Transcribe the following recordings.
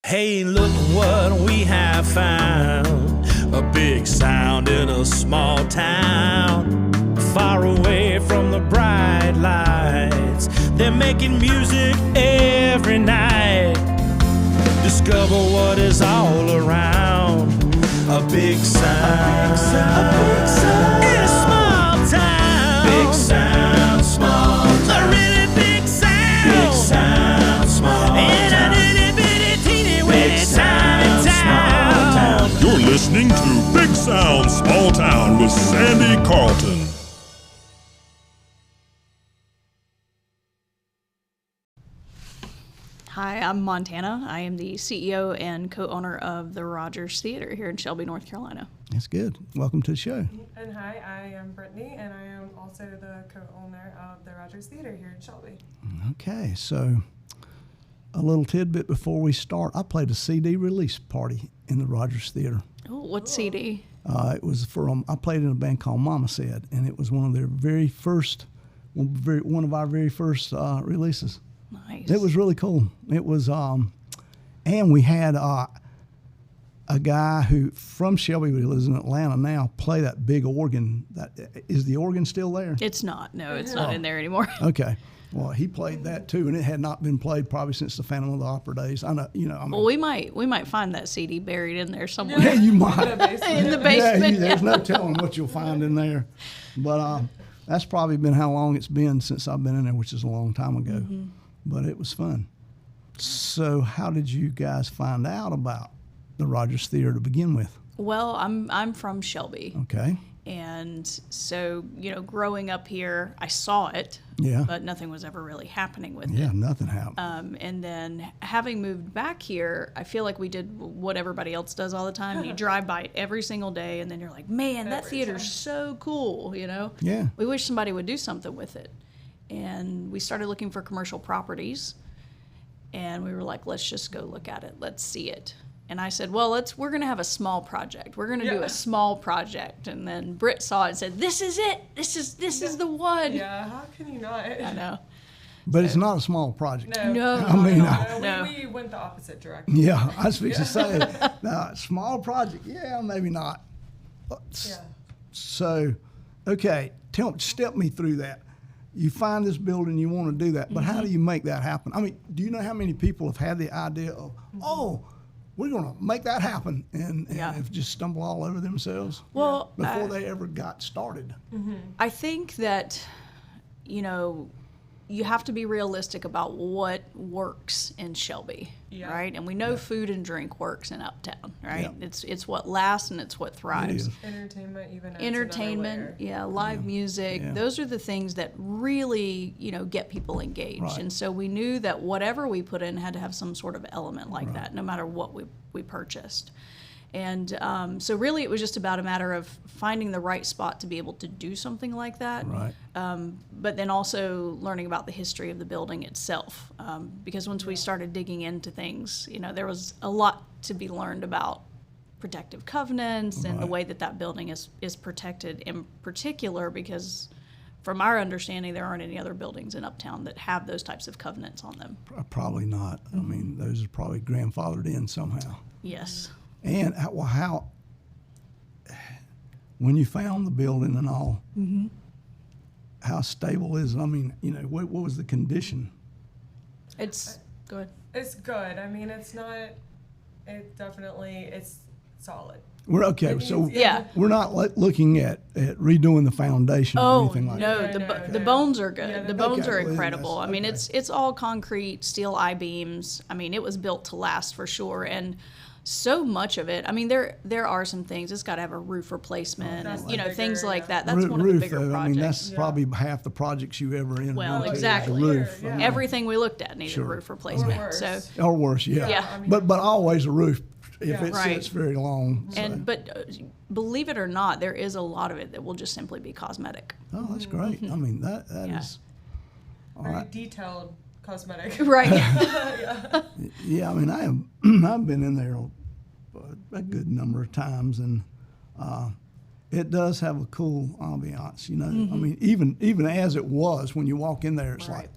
Hey, look what we have found. A big sound in a small town. Far away from the bright lights. They're making music every night. Discover what is all around. A big sound. A big sound. In a small town. Big sound, small town. A really big sound. Big sound, small town. You're listening to Big Sound, Small Town with Sandy Carlton. Hi, I'm Montanna. I am the CEO and co-owner of the Rogers Theater here in Shelby, North Carolina. That's good. Welcome to the show. And hi, I am Brittany, and I am also the co-owner of the Rogers Theater here in Shelby. Okay, so a little tidbit before we start. I played a CD release party in the Rogers Theater. Oh, what CD? It was I played in a band called Mama Said, and it was one of their very first, one of our very first releases. Nice. It was really cool. It was, and we had a guy who from Shelby, who lives in Atlanta now, play that big organ. Is the organ still there? It's not. No, it's not in there anymore. Okay. Well, he played that too, and it had not been played probably since the Phantom of the Opera days. I know, I mean, Well, we might find that CD buried in there somewhere. yeah, you might. In the basement. Yeah, there's no telling what you'll find in there. But that's probably been how long it's been since I've been in there, which is a long time ago. Mm-hmm. But it was fun. So how did you guys find out about the Rogers Theater to begin with? Well, I'm from Shelby. Okay. And so, growing up here, I saw it, Yeah. but nothing was ever really happening with it. Yeah, nothing happened. And then having moved back here, I feel like we did what everybody else does all the time. You drive by it every single day, and then you're like, man, that theater's so cool, Yeah. We wish somebody would do something with it. And we started looking for commercial properties, and we were like, let's just go look at it. Let's see it. And I said, well, we're going to have a small project. We're going to do a small project. And then Britt saw it and said, this is it. This is the one. Yeah, how can you not? I know. But it's not a small project. No. I mean, no. We went the opposite direction. Yeah, I was fixing to say, small project, yeah, maybe not. Yeah. So, okay, step me through that. You find this building, you want to do that, but how do you make that happen? I mean, do you know how many people have had the idea of, we're going to make that happen, and have just stumbled all over themselves before they ever got started? I think that, you have to be realistic about what works in Shelby, right? And we know food and drink works in Uptown, right? Yeah. It's what lasts and it's what thrives. Entertainment even adds Entertainment, live music. Yeah. Those are the things that really, get people engaged. Right. And so we knew that whatever we put in had to have some sort of element like that, no matter what we purchased. And so really it was just about a matter of finding the right spot to be able to do something like that. Right. But then also learning about the history of the building itself. Because once we started digging into things, there was a lot to be learned about protective covenants and the way that building is protected in particular, because from our understanding, there aren't any other buildings in Uptown that have those types of covenants on them. Probably not. I mean, those are probably grandfathered in somehow. Yes. And when you found the building and all, how stable is it? I mean, what was the condition? It's good. It's good. I mean, it's solid. We're okay. So Yeah. we're not looking at redoing the foundation or anything like that. The bones are good. Yeah, the bones are well, incredible. I mean, okay. it's all concrete, steel I-beams. I mean, it was built to last for sure. And so much of it, I mean, there are some things. It's got to have a roof replacement That's and, bigger, things like that. That's one of Roof, the bigger though, projects. I mean, that's probably half the projects you ever in. Well, is a exactly. Roof. Yeah. I mean, Everything we looked at needed Sure. a roof replacement. Or worse. So, or worse, yeah. Yeah. I mean, But always a roof if Yeah. it Right. sits very long. So. but believe it or not, there is a lot of it that will just simply be cosmetic. Oh, that's great. I mean, that Yeah. is. All very right. detailed cosmetic. Right. Yeah, I mean, I've been in there a good number of times, and it does have a cool ambiance. I mean, even as it was, when you walk in there, it's like,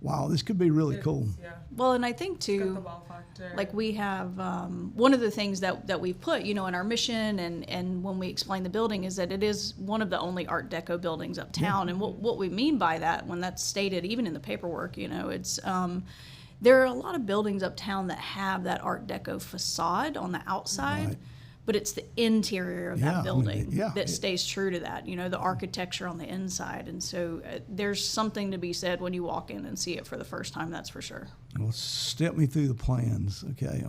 wow, this could be really cool. Yeah. Well, and I think Got too, the wow factor. like we have one of the things that we've put, in our mission and when we explain the building is that it is one of the only Art Deco buildings uptown. And what we mean by that, when that's stated even in the paperwork, it's there are a lot of buildings uptown that have that Art Deco facade on the outside. Right. But it's the interior of Yeah, I that mean, building yeah, that it- stays true to that, the architecture on the inside. And so there's something to be said when you walk in and see it for the first time, that's for sure. Well, step me through the plans, okay? I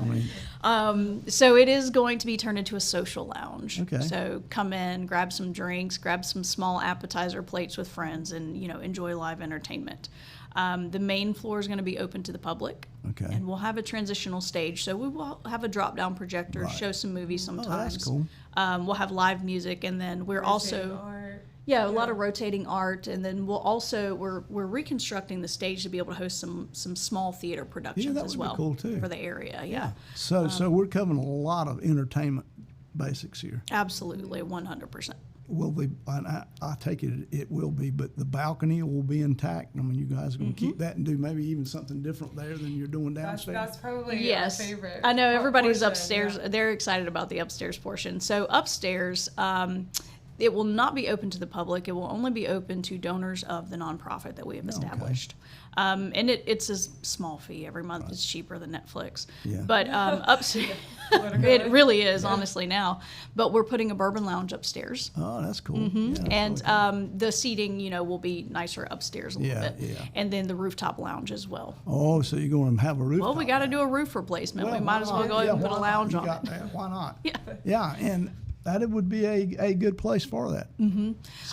mean, So it is going to be turned into a social lounge. Okay. So come in, grab some drinks, grab some small appetizer plates with friends, and enjoy live entertainment. The main floor is going to be open to the public. Okay. And we'll have a transitional stage, so we will have a drop-down projector, Right. show some movies oh, sometimes. that's cool. We'll have live music, and then we're Rotating also art. a lot of rotating art, and then we'll also we're reconstructing the stage to be able to host some small theater productions that as would be well cool, too. for the area. Yeah. So we're covering a lot of entertainment basics here. Absolutely, 100%. Will be, and I take it will be, but the balcony will be intact. I mean, you guys are going to keep that and do maybe even something different there than you're doing downstairs. That's probably Yes, our favorite. I know everybody's portion, upstairs. yeah. They're excited about the upstairs portion. So upstairs, it will not be open to the public. It will only be open to donors of the nonprofit that we have established. And it's a small fee every month. It's cheaper than Netflix. Yeah. But upstairs, it really is, honestly, now. But we're putting a bourbon lounge upstairs. Oh, that's cool. Yeah, that's And really cool. the seating, will be nicer upstairs a little Yeah, bit. yeah. And then the rooftop lounge as well. Oh, so you're going to have a roof? Well, we got to do a roof replacement. We might as well go ahead and put a lounge on it. Why not? Yeah. Yeah, and that would be a good place for that.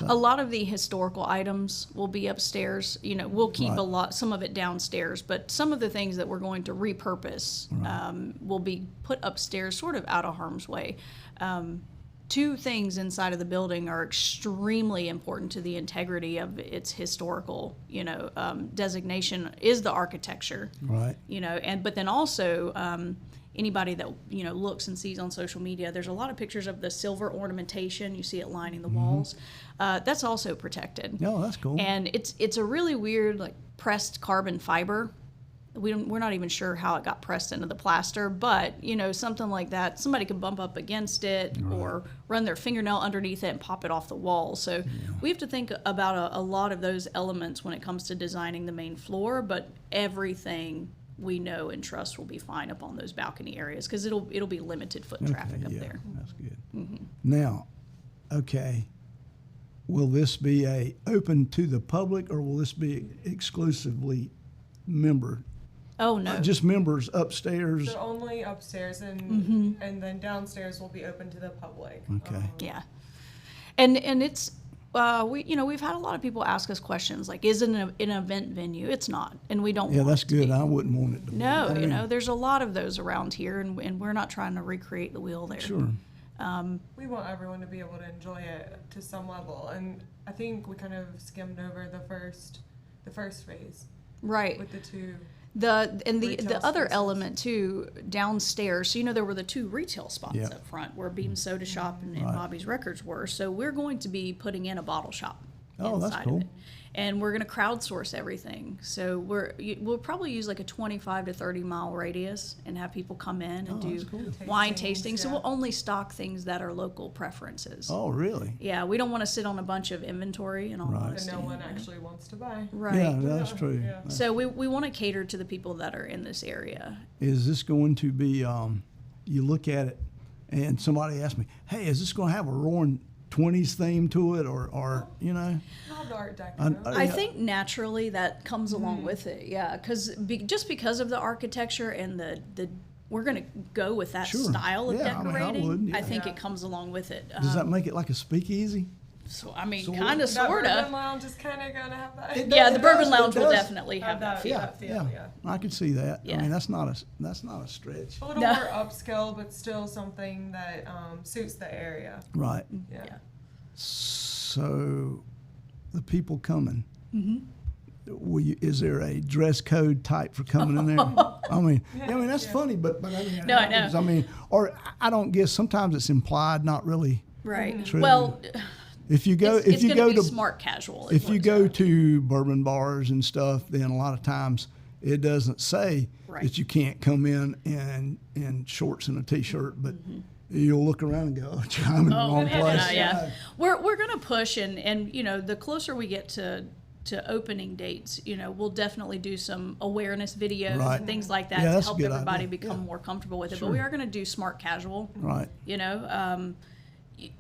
A lot of the historical items will be upstairs. We'll keep Right. some of it downstairs, but some of the things that we're going to repurpose will be put upstairs, sort of out of harm's way. Two things inside of the building are extremely important to the integrity of its historical, designation is the architecture. Right. But then also anybody that looks and sees on social media, there's a lot of pictures of the silver ornamentation. You see it lining the walls. That's also protected. No, that's cool. And it's a really weird, like, pressed carbon fiber. We're not even sure how it got pressed into the plaster, but something like that, somebody could bump up against it or run their fingernail underneath it and pop it off the wall. So we have to think about a lot of those elements when it comes to designing the main floor, but everything we know and trust will be fine up on those balcony areas because it'll be limited foot traffic up yeah, there. That's good. Now, okay, will this be open to the public or will this be exclusively member? Oh no, Just members upstairs? So only upstairs and then downstairs will be open to the public. Okay. yeah, and it's. We've had a lot of people ask us questions like, is it an event venue? It's not, and we don't Yeah, want that's it to good. be. I wouldn't want it to be. No, I mean, there's a lot of those around here, and we're not trying to recreate the wheel there. Sure. We want everyone to be able to enjoy it to some level, and I think we kind of skimmed over the first phase Right. with the two. The Retail other spaces. element too, downstairs. So there were the two retail spots Yeah. up front where Beam's Soda Shop and Right. Bobby's Records were. So we're going to be putting in a bottle shop Oh, that's inside cool. of it. And we're going to crowdsource everything. So we'll probably use like a 25 to 30 mile radius and have people come in and do that's cool. wine Tastings, tasting. So yeah. we'll only stock things that are local preferences. Oh, really? Yeah, we don't want to sit on a bunch of inventory and all Right. That honesty. no one actually wants to buy. Right. Yeah, that's true. Yeah. So we want to cater to the people that are in this area. Is this going to be, you look at it and somebody asked me, hey, is this going to have a roaring 20s theme to it or Love the Art Deco. I think naturally that comes along with it, yeah, because just because of the architecture and the we're going to go with that Sure. style of Yeah, I mean, I decorating. would, yeah. I think Yeah. it comes along with it. does that make it like a speakeasy? So I mean, Sorta. kind of, That sort Bourbon of. Lounge is kind of gonna have that. Yeah, the It Bourbon does, Lounge it will does. definitely have that feel. that feel, yeah. I could see that. I Yeah. mean, that's not a stretch. A little No. more upscale, but still something that suits the area. Right. Yeah. Yeah. So, the people coming. Is there a dress code type for coming in there? I mean, that's funny, but I mean, it No, I know. happens. I mean, or I don't guess sometimes it's implied, not really. Right. True. Well, If you go, it's going to be smart casual. if you go to bourbon bars and stuff, then a lot of times it doesn't say Right. that you can't come in shorts and a t-shirt, but you'll look around and go, oh, I'm in the wrong place. Yeah. We're going to push, and you know, the closer we get to opening dates, you know, we'll definitely do some awareness videos Right. and things like that Yeah, to that's a help good everybody idea. become Yeah. more comfortable with it. Sure. But we are going to do smart casual. Right. You know,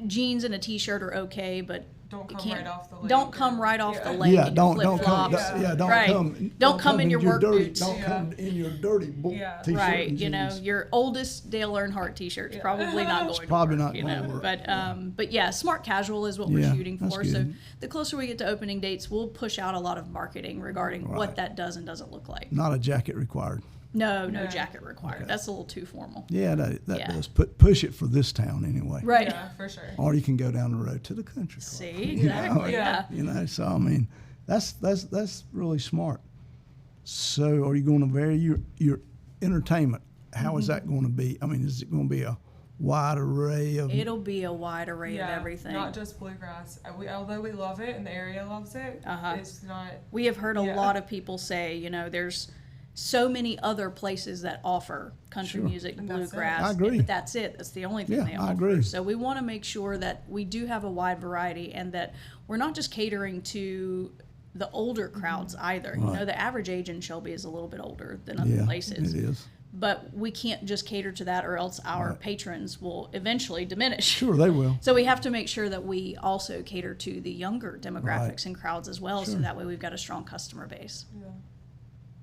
jeans and a t-shirt are okay, but Don't it come can't- right off the leg. Don't come right off the leg. Yeah, in your don't come. flip-flops. Yeah, don't Right. come. Don't come in your work dirty. boots. Don't come in your dirty Yeah. t-shirt Right, and you know, jeans. your oldest Dale Earnhardt T-shirt's probably not going to probably work, not you gonna know. work. But yeah, smart casual is what Yeah, we're shooting that's for. So good. the closer we get to opening dates, we'll push out a lot of marketing regarding Right. what that does and doesn't look like. Not a jacket required. No No. jacket required. That's a little too formal. Yeah, that Yeah. does push it for this town anyway. Right. Yeah, for sure. Or you can go down the road to the country club. See, exactly. Yeah. Yeah. You know, so I mean, that's really smart. So, are you going to vary your entertainment? How is that going to be? I mean, is it going to be a wide array of? It'll be a wide array Yeah, of everything. not just bluegrass. Although we love it and the area loves it, it's not. We have heard a Yeah. lot of people say, you know, there's so many other places that offer country music, And that's it. bluegrass. I agree. But that's it. That's the only thing Yeah, they I offer. agree. So we want to make sure that we do have a wide variety and that we're not just catering to the older crowds either. You know, the average age in Shelby is a little bit older than other Yeah, places. it is. But we can't just cater to that or else our patrons will eventually diminish. Sure, they will. So we have to make sure that we also cater to the younger demographics Right. and crowds as well, so Sure. that way we've got a strong customer base.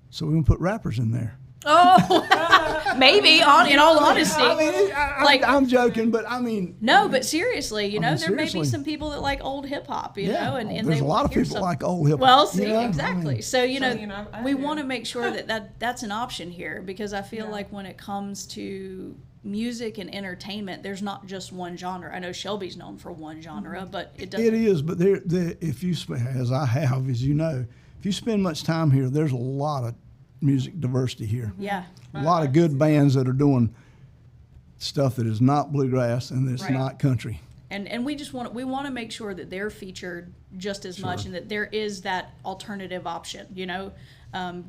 So we're gonna put rappers in there. Oh, maybe. In all honesty, I mean, I'm joking, but I mean, no. But seriously, you know, mean, there may be seriously. some people that like old hip hop, you know, and there's they a lot wanna of hear people some- like old hip hop. Well, see, you know? I exactly. mean, So you know, I we do. want to make sure that's an option here because I feel like when it comes to music and entertainment, there's not just one genre. I know Shelby's known for one genre, but it doesn't. it is, but if you as I have, as you know, if you spend much time here, there's a lot of music diversity here. Yeah. A lot of good bands that are doing stuff that is not bluegrass and it's Right. not country. And we just want to make sure that they're featured just as much and that there is that alternative option, you know,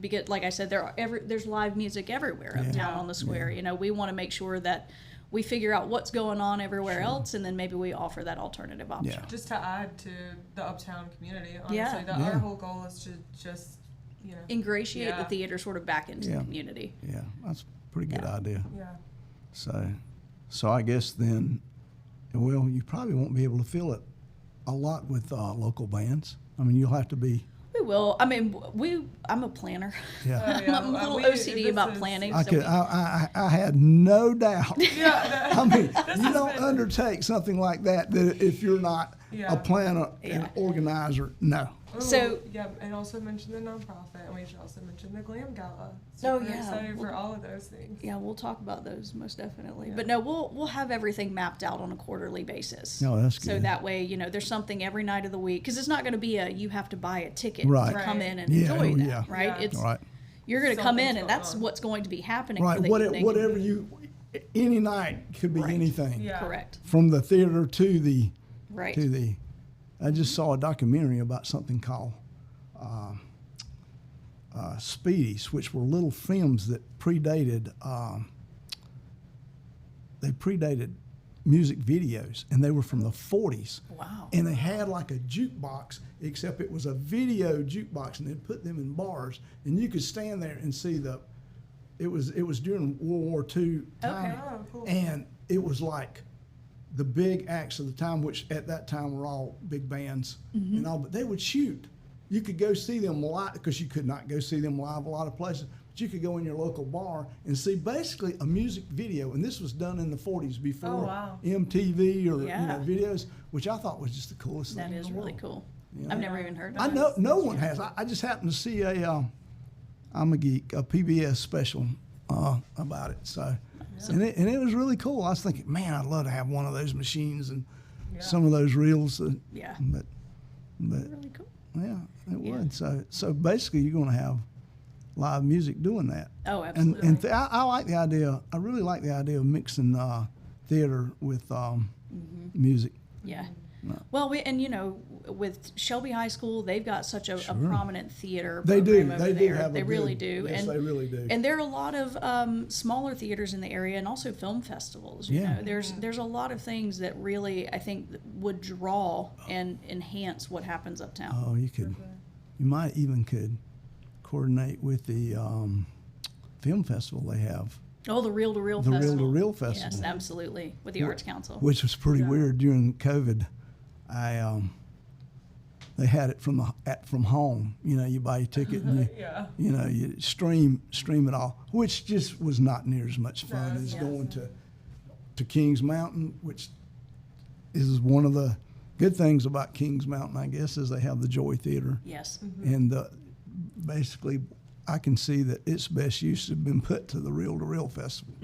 because like I said, there's live music everywhere uptown on the square. You know, we want to make sure that we figure out what's going on everywhere else, and then maybe we offer that alternative option. Yeah. Just to add to the uptown community, honestly, Yeah. our Yeah. whole goal is to just, you know, Ingratiate the Yeah. theater sort of back into Yeah. the community. Yeah, that's a pretty good Yeah. idea. yeah. So I guess then, well, you probably won't be able to fill it a lot with local bands. I mean, you'll have to be. We will. I mean, I'm a planner. Yeah. Yeah, I'm a little we- OCD this about is- planning. I so could. we- I had no doubt. Yeah, I mean, you don't undertake something like that if you're not Yeah. a planner Yeah. and organizer. No. So- yeah, and also mention the nonprofit, and we should also mention the Glam Gala. Oh, Super yeah. excited for all of those things. Yeah, we'll talk about those most definitely. But no, we'll have everything mapped out on a quarterly basis. Oh, that's So good. that way, you know, there's something every night of the week because it's not going to be you have to buy a ticket Right. to come Right. in and Yeah, enjoy oh, that, yeah. right? Yeah. It's Right. you're going to come in Something's and going that's on. what's going to be happening Right. for the evening. Whatever any night could be Right. anything. Yeah. Correct. From the theater to the Right. I just saw a documentary about something called Speedies, which were little films that predated music videos, and they were from the 40s. Wow. And they had like a jukebox, except it was a video jukebox, and they'd put them in bars, and you could stand there and see it was during World War II time, Okay. Oh, cool. and it was like the big acts of the time, which at that time were all big bands and all, but they would shoot. You could go see them live because you could not go see them live a lot of places, but you could go in your local bar and see basically a music video. And this was done in the 40s before Oh, wow. MTV or Yeah. videos, which I thought was just the coolest That thing is in the really world. cool. I've never even heard of I that. know no one has. I just happened to see I'm a geek, a PBS special about it. So, and it was really cool. I was thinking, man, I'd love to have one of those machines and some of those reels. Yeah. But Really cool. yeah, it would. So basically, you're going to have live music doing that. Oh, absolutely. And I like the idea. I really like the idea of mixing theater with music. Yeah. Well, with Shelby High School, they've got such a prominent theater They do. program over They do there. have a They really good- do. yes, they really do. And there are a lot of smaller theaters in the area, and also film festivals. You know, there's a lot of things that really I think would draw and enhance what happens uptown. Oh, you might even could coordinate with the film festival they have. Oh, the Reel to Reel The Festival. Reel to Reel Festival. Yes, absolutely, with the Arts Council. Which was pretty weird during COVID. They had it from home. You know, you buy your ticket and you stream it all, which just was not near as much fun as going to Kings Mountain, which is one of the good things about Kings Mountain, I guess, is they have the Joy Theater. Yes. And basically, I can see that its best use has been put to the Reel to Reel Festival.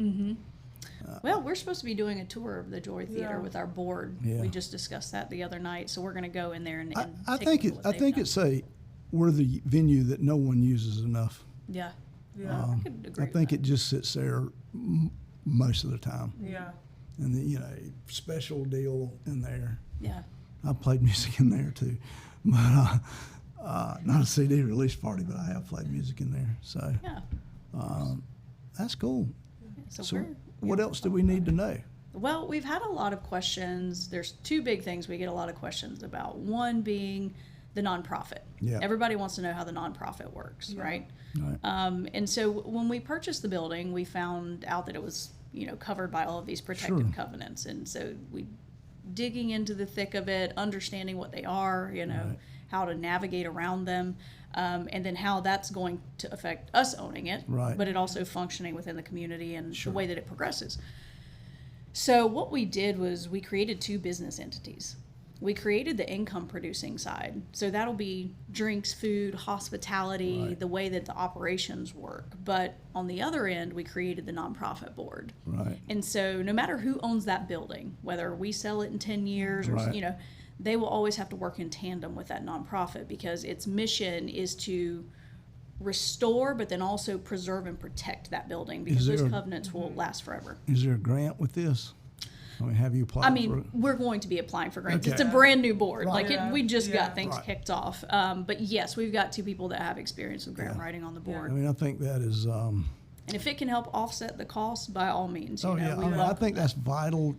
Well, we're supposed to be doing a tour of the Joy Theater Yeah. with our board. Yeah. We just discussed that the other night, so we're going to go in there and I take think a look at what they've done. it's a worthy venue that no one uses enough. Yeah. Yeah. I could agree I with think that. it just sits there most of the time, Yeah. and special deal in there. Yeah. I played music in there too, but not a CD release party, but I have played music in there. So Yeah. that's cool. So, So we're. what else do we need to know? Well, we've had a lot of questions. There's two big things we get a lot of questions about. One being the nonprofit. Yeah. Everybody wants to know how the nonprofit works, right? Right. And so when we purchased the building, we found out that it was, covered by all of these protective Sure. covenants. And so we digging into the thick of it, understanding what they are, Right. how to navigate around them, and then how that's going to affect us owning it, Right. but it also functioning within the community and Sure. the way that it progresses. So what we did was we created two business entities. We created the income producing side. So that'll be drinks, food, hospitality, Right. the way that the operations work. But on the other end, we created the nonprofit board. Right. And so no matter who owns that building, whether we sell it in 10 years or, Right. they will always have to work in tandem with that nonprofit because its mission is to restore, but then also preserve and protect that building because Is those there a- covenants will last forever. Is there a grant with this? I mean, have you applied I for mean, it? we're going to be applying for grants. Okay. It's a brand new board. Right. Like Yeah. we just got Yeah. things Right. kicked off. But yes, we've got two people that have experience with grant Yeah. writing on the Yeah. board. I mean, I think that is. And if it can help offset the cost, by all means, Oh we yeah, I mean, I welcome think that. that's vital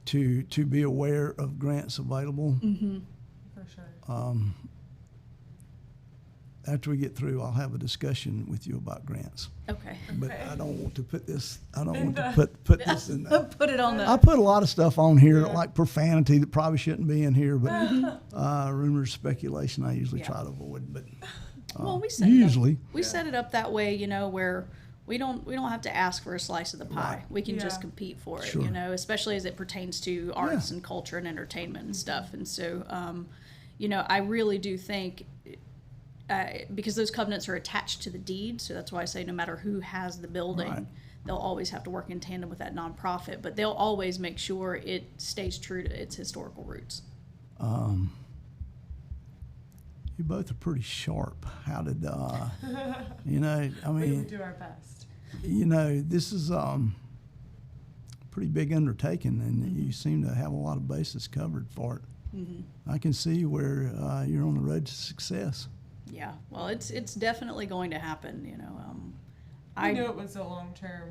to be aware of grants available. For sure. After we get through, I'll have a discussion with you about grants. Okay. But Okay. I don't want to put this. I don't want to put this in there. Put it on the. I put a lot of stuff on here, Yeah. like profanity that probably shouldn't be in here, but rumors, speculation. I usually Yeah. try to avoid, but Well, we set usually. it up, we set it up that way, where we don't have to ask for a slice of the pie. Right. We can just Yeah. compete for it, Sure. especially as it pertains to arts and culture and entertainment and stuff. And so, I really do think. Because those covenants are attached to the deed, so that's why I say no matter who has the building, Right. they'll always have to work in tandem with that nonprofit, but they'll always make sure it stays true to its historical roots. You both are pretty sharp. How did I We mean, do our best. this is pretty big undertaking, and you seem to have a lot of bases covered for it. I can see where you're on the road to success. Yeah, well, it's definitely going to happen. I knew it was a long-term.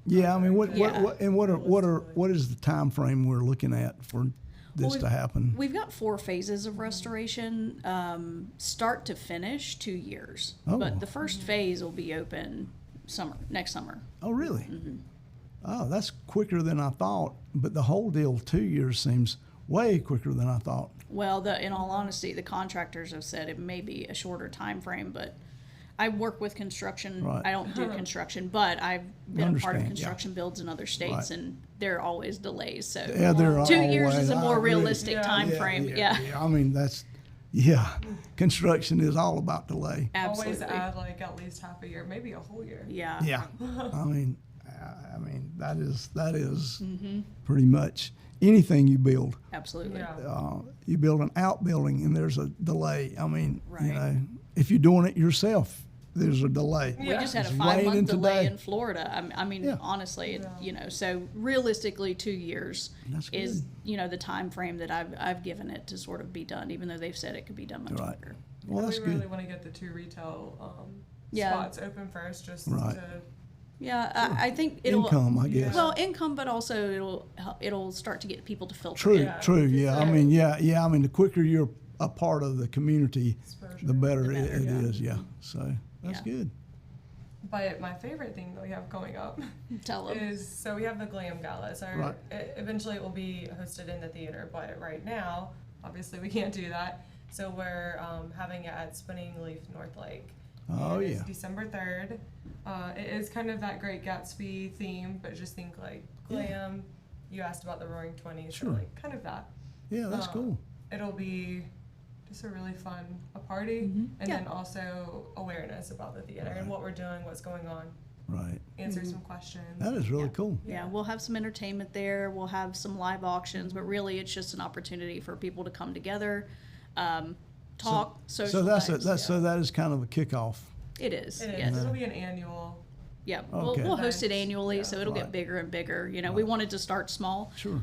Yeah, I mean, what Yeah. what is the time frame we're looking at for this Well, to happen? We've got 4 phases of restoration, start to finish, 2 years. Oh. But the first phase will be open next summer. Oh, really? Mm-hmm. Oh, that's quicker than I thought. But the whole deal, 2 years, seems way quicker than I thought. Well, in all honesty, the contractors have said it may be a shorter time frame, but I work with construction. Right. I don't do construction, but I've been a part of Understand, yeah. construction builds in other states, Right. and there are always delays. So Yeah, there are 2 years is a always- I more agree. realistic Yeah. time frame. Yeah, I mean, construction is all about delay. absolutely. Always add like at least half a year, maybe a whole year. Yeah. Yeah, I mean, that is Mm-hmm. pretty much anything you build. Absolutely. Yeah. You build an outbuilding and there's a delay. I mean, Right. if you're doing it yourself, there's a delay. We just had a It's 5-month raining delay today. in Florida. I mean, Yeah. honestly, so realistically, 2 years That's is, good. the time frame that I've given it to sort of be done, even though they've said it could be done much Right. quicker. Well, that's we really good. want to get the 2 retail Yeah. spots open first, just Right. to. Yeah, I think it'll Income, I guess. Well, income, but also it'll start to get people to filter. True, in. Yeah. true, yeah. I So- mean, yeah. I mean, the quicker you're a part of the community, Exposure. the better The better, it yeah. is, yeah. So that's Yeah. good. But my favorite thing that we have coming up Tell them. is, so we have the Glam Gala. So Right. eventually it will be hosted in the theater, but right now, obviously we can't do that. So we're having it at Spinning Leaf North Lake. Oh, And it's yeah. December 3rd. It is kind of that Great Gatsby theme, but just think like glam. You asked about the Roaring Twenties, Sure. so like kind of that. Yeah, that's Um, cool. It'll be just a really fun party, and Yeah. then also awareness about the theater and what we're doing, what's going on, Right. answer some questions. That is really Yeah. cool. Yeah, we'll have some entertainment there. We'll have some live auctions, but really, it's just an opportunity for people to come together, talk, So socialize. so that is kind of a kickoff. It is. It is. Yes. It'll be an annual. Yeah. Okay. We'll host it Event. annually, Yeah. so it'll Right. get bigger and bigger. We wanted to start small. Sure.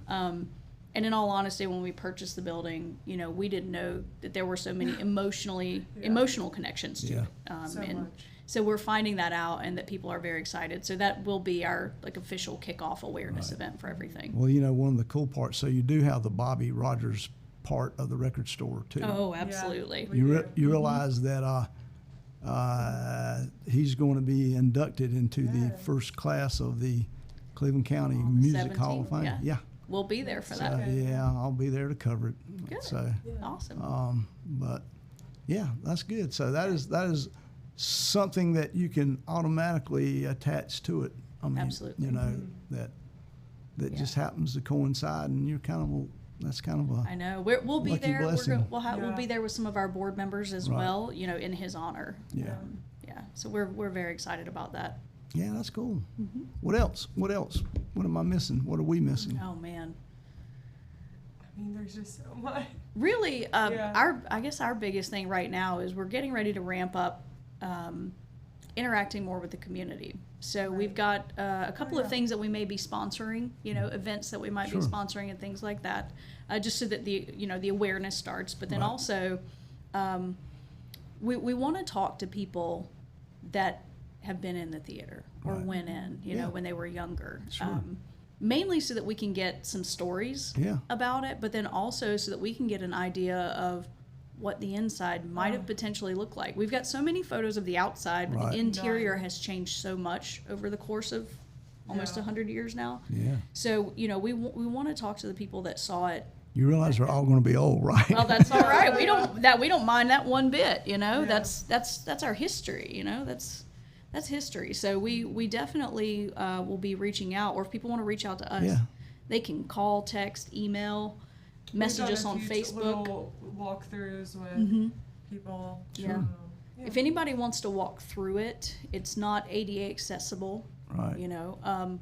And in all honesty, when we purchased the building, we didn't know that there were so many emotional connections to it. So and much. so we're finding that out, and that people are very excited. So that will be our official kickoff awareness event for everything. Well, one of the cool parts, so you do have the Bobby Rogers part of the record store too. Oh, absolutely. We You do. you realize that he's going to be inducted into the first class of the Cleveland County Music Hall of 17, Fame. yeah. We'll be there for that. Yeah, I'll be there to cover it. Good. So, Awesome. but yeah, that's good. So that is something that you can automatically attach to it. I mean, Absolutely. that Yeah. just happens to coincide, and you're kind of that's kind of a I know. We'll be lucky there. blessing. We'll be there with some of our board members as Right. well. In his honor. Yeah. Yeah. So we're very excited about that. yeah, that's cool. Mm-hmm. What else? What am I missing? What are we missing? Oh man. I mean, there's just so much. Really, Yeah. I guess our biggest thing right now is we're getting ready to ramp up interacting more with the community. So we've got a couple of things that we may be sponsoring, events that we might Sure. be sponsoring and things like that, just so that the awareness starts. But then Right. also, we want to talk to people that have been in the theater or Right. went in, Yeah. when they were younger. Sure. Mainly so that we can get some stories Yeah. about it, but then also so that we can get an idea of what the inside might have potentially looked like. We've got so many photos of the outside, but Right. the interior has changed so much over the course of almost Yeah. 100 years now. Yeah. So, we want to talk to the people that saw it. You realize they're all going to be old, right? Well, that's all right. We don't mind that one bit, That's our history, That's history. So we definitely will be reaching out, or if people want to reach out to us, Yeah. they can call, text, email, We've message done us a on few Facebook. Little walkthroughs with people. Yeah. If anybody wants to walk through it, it's not ADA accessible, Right.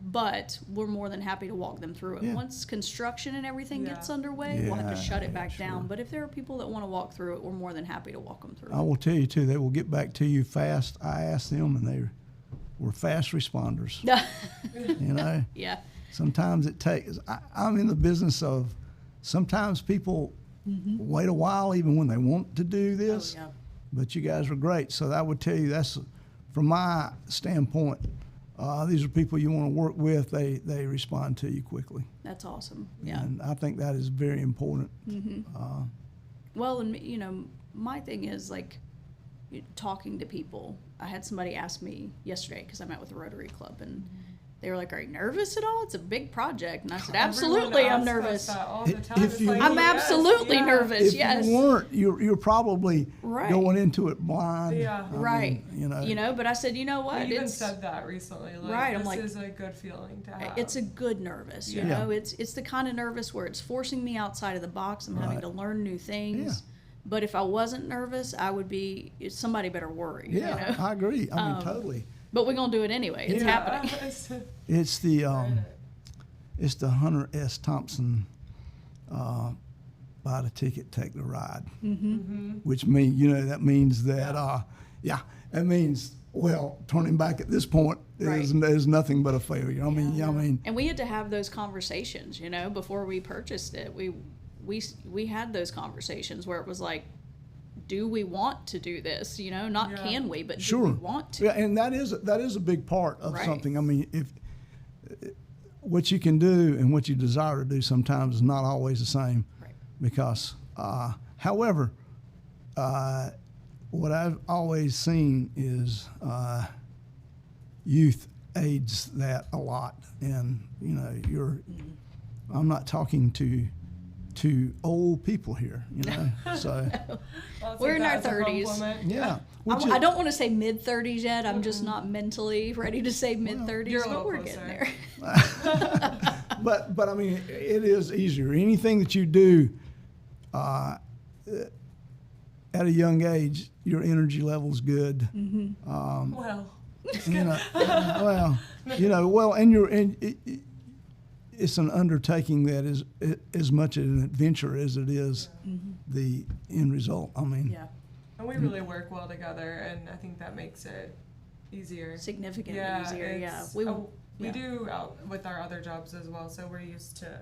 but we're more than happy to walk them through it. Yeah. Once construction and everything Yeah. gets underway, we'll have to Yeah, shut it back sure. down. But if there are people that want to walk through it, we're more than happy to walk them through I it. will tell you too, they will get back to you fast. I asked them, and they were fast responders. Yeah. Sometimes it takes. I'm in the business of. Sometimes people wait a while, even when they want to do this. Oh, yeah. But you guys were great. So I would tell you that's, from my standpoint, these are people you want to work with. They respond to you quickly. That's awesome. Yeah. And I think that is very important. Well, and my thing is talking to people. I had somebody ask me yesterday because I met with the Rotary Club, and they were like, "Are you nervous at all? It's a big project." And I said, "Absolutely, I'm nervous. All the time. If It's you- like, I'm yes, absolutely yeah. nervous. If Yes." you weren't, you're probably Right. going into it blind. Yeah. I Right. mean, But I said, you know what? We even It's said that recently. Like, Right, I'm This like- is a good feeling to have. it's a good nervous. You Yeah. know, it's the kind of nervous where it's forcing me outside of the box. I'm having Right. to learn new things. Yeah. But if I wasn't nervous, I would be. Somebody better worry. Yeah, I agree. I mean, totally. But we're gonna do it anyway. It's happening. It's the Hunter S. Thompson buy the ticket, take the ride. Which means, that means that, that means well, turning back at this point is nothing but a failure. I mean, And we had to have those conversations, before we purchased it. We had those conversations where it was like, do we want to do this? Not can we, but do we want to? Yeah, and that is a big part of Right. something. I mean, if what you can do and what you desire to do sometimes is not always the same. Right. Because, however, what I've always seen is youth aids that a lot, and I'm not talking to old people here, So Well, We're in our that's a 30s. compliment. yeah, I don't want to say mid-30s yet. I'm just not mentally ready to say mid-30s, you're a but little we're closer. getting there. But I mean, it is easier. Anything that you do at a young age, your energy level's good. Well, It's an undertaking that is as much an adventure as it is the end result. I mean, Yeah, and we really work well together, and I think that makes it easier. significantly easier. Yeah, it's- we we do out with our other jobs as well, so we're used to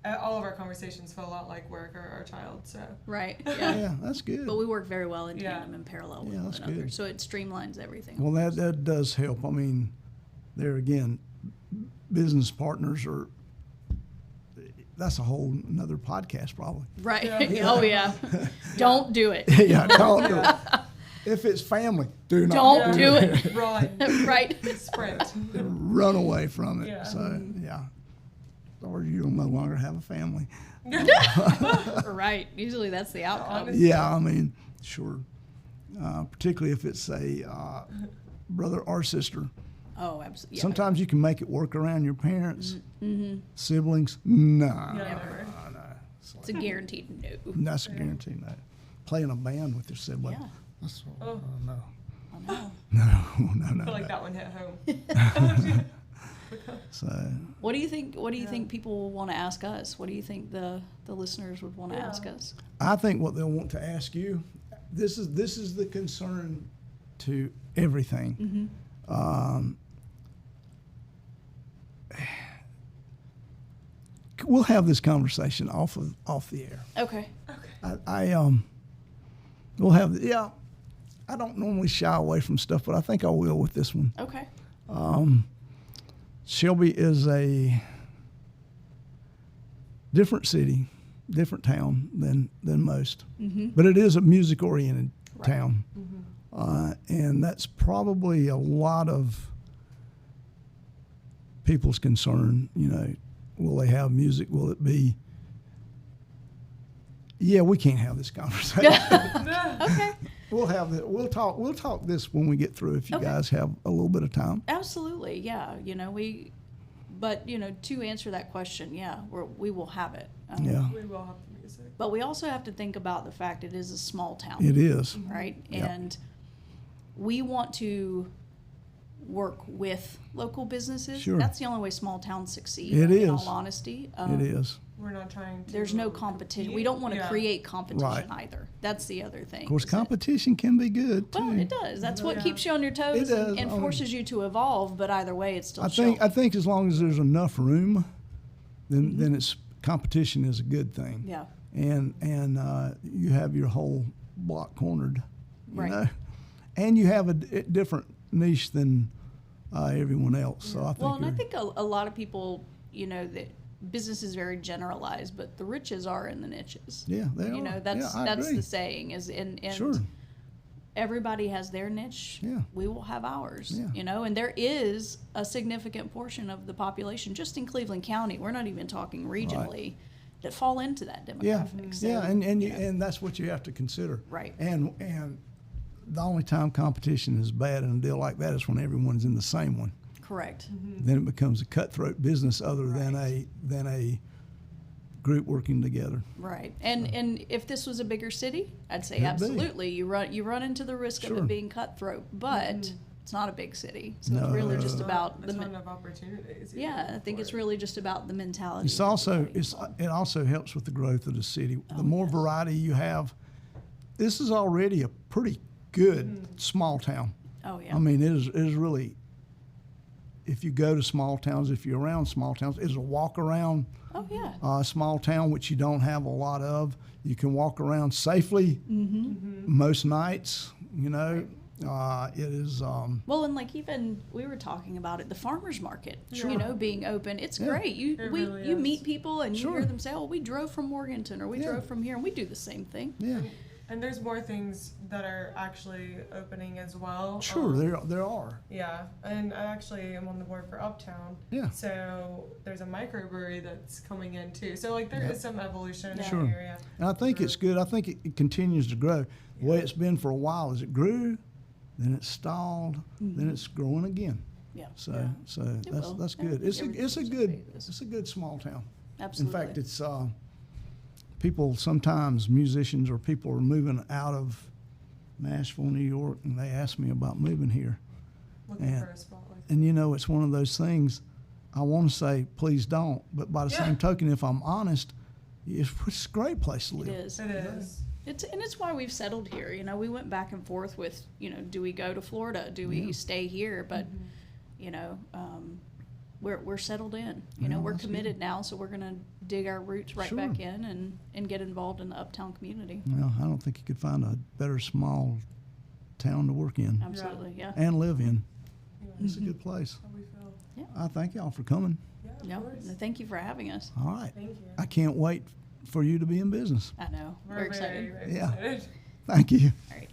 all of our conversations feel a lot like work or our child. So right. Yeah. yeah, that's good. But we work very well in Yeah. tandem and parallel with Yeah, one that's another, good. so it streamlines everything. Well, that does help. I mean, there again, business partners are. That's a whole another podcast, probably. Right. Yeah. Oh yeah. Don't do it. Yeah, don't do it. If it's family, do not Don't do it. run, Right. sprint. run away from it. Yeah. So yeah, or you'll no longer have a family. Right. Usually that's the outcome. Honestly. Yeah, I mean, sure. Particularly if it's a brother or sister. Oh, absolutely. Yeah. Sometimes you can make it work around your parents, siblings. No, Never. It's a guaranteed no. that's a guarantee. No, play in a band with your sibling. Yeah. That's Oh. no, I know. no. I feel like that one hit home. So What do you think? What do you think people will want to ask us? What do you think the listeners would want to ask us? I think what they'll want to ask you, this is the concern to everything. We'll have this conversation off the air. Okay. We'll have I don't normally shy away from stuff, but I think I will with this one. Okay. Shelby is a different city, different town than most, but it is a music-oriented town, and that's probably a lot of people's concern. Will they have music? Will it be? Yeah, we can't have this conversation. Okay. We'll have it. We'll talk this when we get through. If you Okay. guys have a little bit of time. Absolutely. Yeah. But to answer that question, we will have it. Yeah, We will have the music. But we also have to think about the fact it is a small town. it is. Right? Yep. And we want to work with local businesses. Sure. That's the only way small towns succeed. It in is. all honesty. It is. We're not trying to. There's no competition. We don't want to Yeah. create competition Right. either. That's the other thing. Of course, is that- competition can be good too. Well, it does. That's what Yeah. keeps you on your toes It does. and I mean- forces you to evolve. But either way, it's still I think challenging. as long as there's enough room, then it's competition is a good thing. Yeah. And you have your whole block cornered, you Right. know, and you have a different niche than everyone else. So I think. Well, and I think a lot of people, that business is very generalized, but the riches are in the niches. Yeah, they are. That's Yeah, I that's agree. the saying is and Sure. everybody has their niche. Yeah. We will have ours. Yeah. And there is a significant portion of the population just in Cleveland County. We're not even talking regionally that fall into that Yeah, demographic. So, yeah, and that's what you have to consider. Right. And the only time competition is bad in a deal like that is when everyone's in the same one. correct. Then it becomes a cutthroat business other than a group working together. Right. And if this was a bigger city, I'd say Could be. absolutely. You run into the risk of Sure. it being cutthroat, but it's not a big city. So it's No. really just Not about a the ton of opportunities. yeah, I think it's really just about the mentality. It's of also everybody. it also helps with the growth of the city. The Oh, more yes. variety you have, this is already a pretty good small town. Oh, yeah. I mean, it is really, if you go to small towns, if you're around small towns, it's a walk around Oh, yeah. a small town, which you don't have a lot of. You can walk around safely most nights, you know. It is, Well, and like even we were talking about it, the farmers market, you know, being open. It's Yeah. great. You It we really you is. meet people and you Sure. hear them say, "Oh, we drove from Morganton or we Yeah. drove from here," and we do the same thing. yeah, And there's more things that are actually opening as well. sure, there are. Yeah, and I actually am on the board for Uptown. Yeah. So there's a microbrewery that's coming in too. So like there is some evolution in Sure. the area. And I think it's good. I think it continues to grow. The way it's been for a while is it grew, then it stalled, then it's growing again. Yeah, So Yeah. so It will. that's I good. think It's a everything's good okay with this. it's a good small town. absolutely. In fact, it's people sometimes musicians or people are moving out of Nashville, New York, and they ask me about moving here. Looking And- for a spot like And you know, it's one of those things. I want to say, please don't. But by the Yeah. same token, if I'm honest, it's a great place to live. It is. it is. It's why we've settled here. You know, we went back and forth with, you know, do we go to Florida? Do we stay here? But, you know, we're settled in. You know, Yeah, we're that's committed now, so we're gonna dig our roots right Sure. back in and get involved in the Uptown community. Well, I don't think you could find a better small town to work in Absolutely, yeah. and live in. Yeah. It's a good place. How we feel. I thank y'all for coming. Yeah, of No, course. thank you for having us. All right. Thank you. I can't wait for you to be in business. I know. We're We're excited. very Yeah. excited. Thank you. All right.